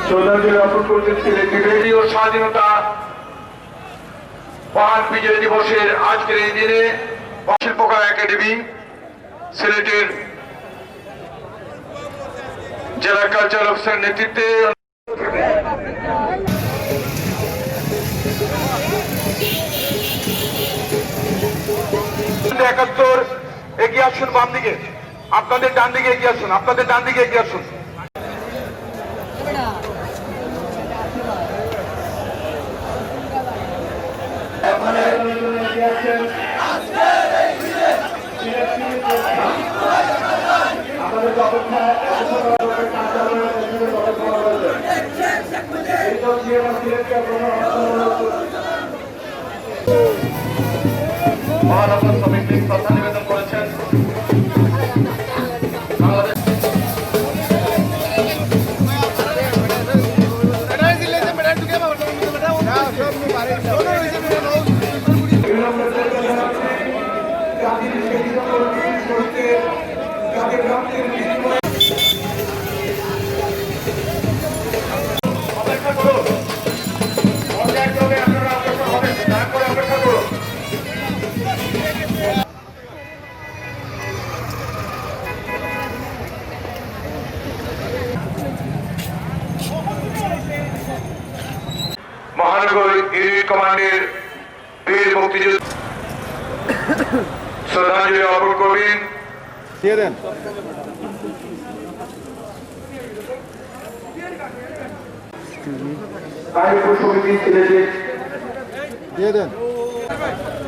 শ্রদ্ধাঞ্জলি অর্পণ করছেন সিলেটের রেডিও স্বাধীনতা মহান বিজয় দিবসের আজকের এই দিনে শিল্পকলা একাডেমি সিলেটের জেলা কালচার অফিসার নেতৃত্বে 71 এগিয়ে আসুন, বাম দিকে আপনাদের ডান দিকে এগিয়ে আসুন, আপনাদের ডান দিকে এগিয়ে আসুন। মহানগর সমিতি শ্রদ্ধা নিবেদন করেছেন। মহানগর ইউনিট কমান্ডের বীর মুক্তিযোদ্ধা শ্রদ্ধাঞ্জলি অর্পণ করবেন।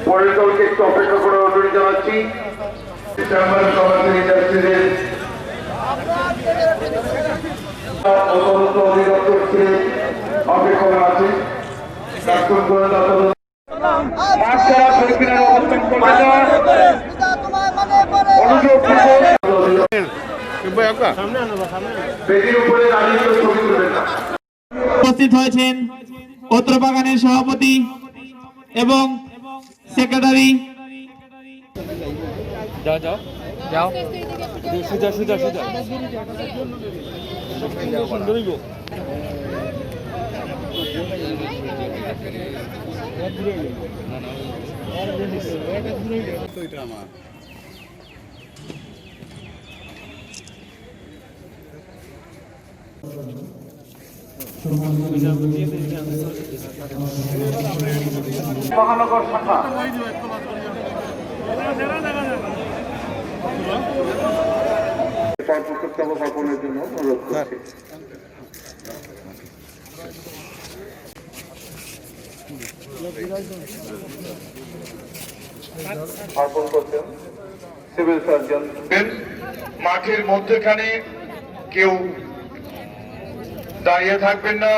পরিচালককে একটু অপেক্ষা করে অনুরোধ জানাচ্ছি। অপেক্ষা আছে উপস্থিত হয়েছেন পত্রবাগানের সভাপতি এবং সেক্রেটারি। যাও যাও যাও সুজা সুজা সুজা সুন্দরই গো মহানগর শাখা স্থাপনের জন্য অনুরোধ করছি। অর্পণ করছেন সিভিল সার্জন। মাঠের মধ্যখানে কেউ দাঁড়িয়ে থাকবেন না।